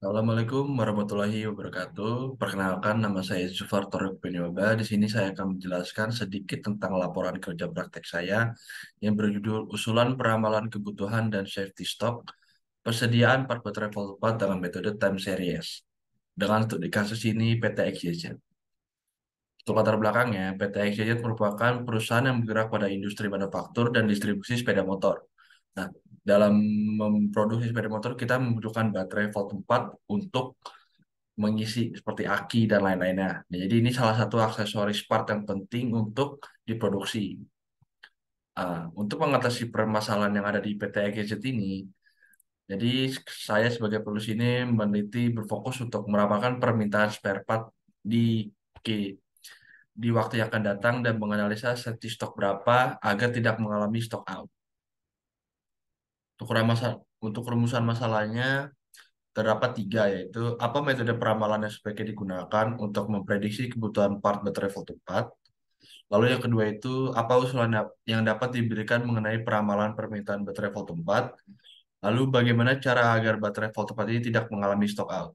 Assalamualaikum warahmatullahi wabarakatuh. Perkenalkan, nama saya Zufar Torek Penyoba. Di sini saya akan menjelaskan sedikit tentang laporan kerja praktek saya yang berjudul Usulan Peramalan Kebutuhan dan Safety Stock, Persediaan Part Baterai Volt 4 dengan metode Time Series. Dengan studi kasus ini PT XYZ. Untuk latar belakangnya, PT XYZ merupakan perusahaan yang bergerak pada industri manufaktur dan distribusi sepeda motor. Nah, dalam memproduksi sepeda motor, kita membutuhkan baterai volt 4 untuk mengisi seperti aki dan lain-lainnya. Nah, jadi ini salah satu aksesoris part yang penting untuk diproduksi. Untuk mengatasi permasalahan yang ada di PT EGZ ini, jadi saya sebagai penulis ini meneliti berfokus untuk merapatkan permintaan spare part di K- di waktu yang akan datang dan menganalisa safety stock berapa agar tidak mengalami stock out. Untuk rumusan masalahnya terdapat tiga, yaitu apa metode peramalan yang sebaiknya digunakan untuk memprediksi kebutuhan part baterai volt 4. Lalu yang kedua itu apa usulan yang dapat diberikan mengenai peramalan permintaan baterai volt 4. Lalu bagaimana cara agar baterai volt 4 ini tidak mengalami stock out.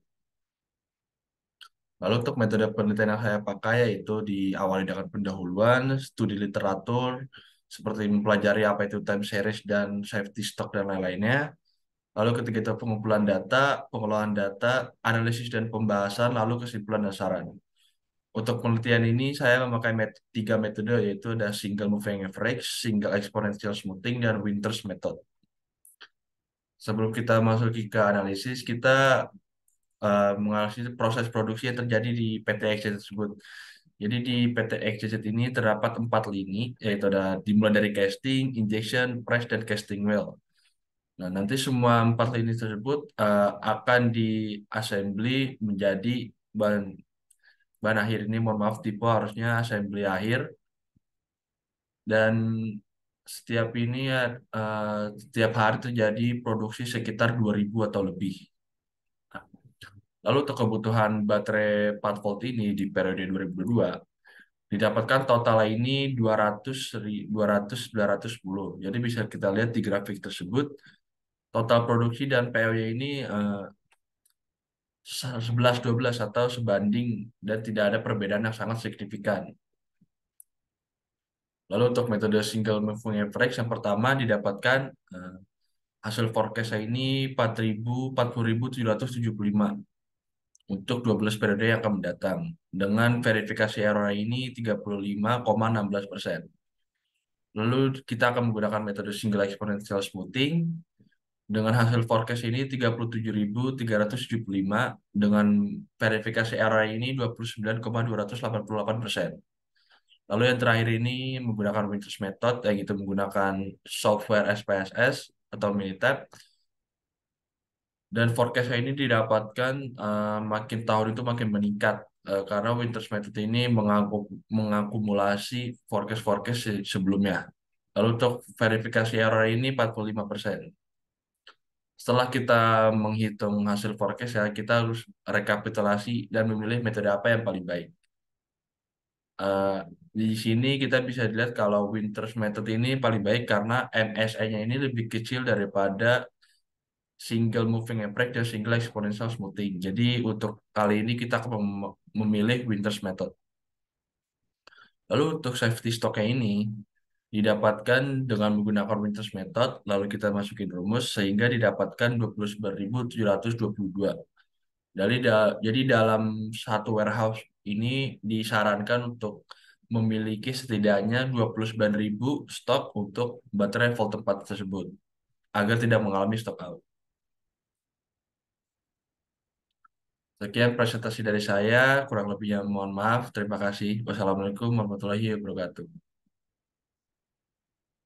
Lalu untuk metode penelitian yang saya pakai yaitu diawali dengan pendahuluan, studi literatur, seperti mempelajari apa itu time series dan safety stock dan lain-lainnya. Lalu ketika itu pengumpulan data, pengelolaan data, analisis dan pembahasan, lalu kesimpulan dan saran. Untuk penelitian ini saya memakai tiga metode, yaitu ada single moving average, single exponential smoothing, dan Winters method. Sebelum kita masuk ke analisis, kita menganalisis proses produksi yang terjadi di PT XYZ tersebut. Jadi di PT XYZ ini terdapat 4 lini, yaitu ada dimulai dari casting, injection, press, dan casting well. Nah, nanti semua 4 lini tersebut akan diassembly menjadi bahan bahan akhir ini, mohon maaf, tipe harusnya assembly akhir, dan setiap ini ya setiap hari terjadi produksi sekitar 2.000 atau lebih. Nah, lalu untuk kebutuhan baterai 4 volt ini di periode 2022 didapatkan total ini 200 910. Jadi bisa kita lihat di grafik tersebut, total produksi dan PO-nya ini 11-12 atau sebanding, dan tidak ada perbedaan yang sangat signifikan. Lalu untuk metode single moving average yang pertama didapatkan eh, hasil forecast saya ini 40.775 untuk 12 periode yang akan mendatang. Dengan verifikasi error ini 35,16%. Lalu kita akan menggunakan metode single exponential smoothing dengan hasil forecast ini 37.375 dengan verifikasi error ini 29,288%. Lalu yang terakhir ini menggunakan Winters method, yang itu menggunakan software SPSS atau Minitab. Dan forecast ini didapatkan makin tahun itu makin meningkat, karena Winters method ini mengakumulasi forecast-forecast sebelumnya. Lalu untuk verifikasi error ini 45%. Setelah kita menghitung hasil forecast ya, kita harus rekapitulasi dan memilih metode apa yang paling baik. Eh, di sini kita bisa lihat kalau Winters method ini paling baik karena MSE-nya ini lebih kecil daripada single moving average dan single exponential smoothing. Jadi untuk kali ini kita akan memilih Winters method. Lalu untuk safety stocknya ini didapatkan dengan menggunakan Winters method, lalu kita masukin rumus sehingga didapatkan 29.722. Jadi dalam satu warehouse ini disarankan untuk memiliki setidaknya 29.000 stok untuk baterai volt 4 tersebut agar tidak mengalami stock out. Sekian presentasi dari saya, kurang lebihnya mohon maaf. Terima kasih. Wassalamualaikum warahmatullahi wabarakatuh.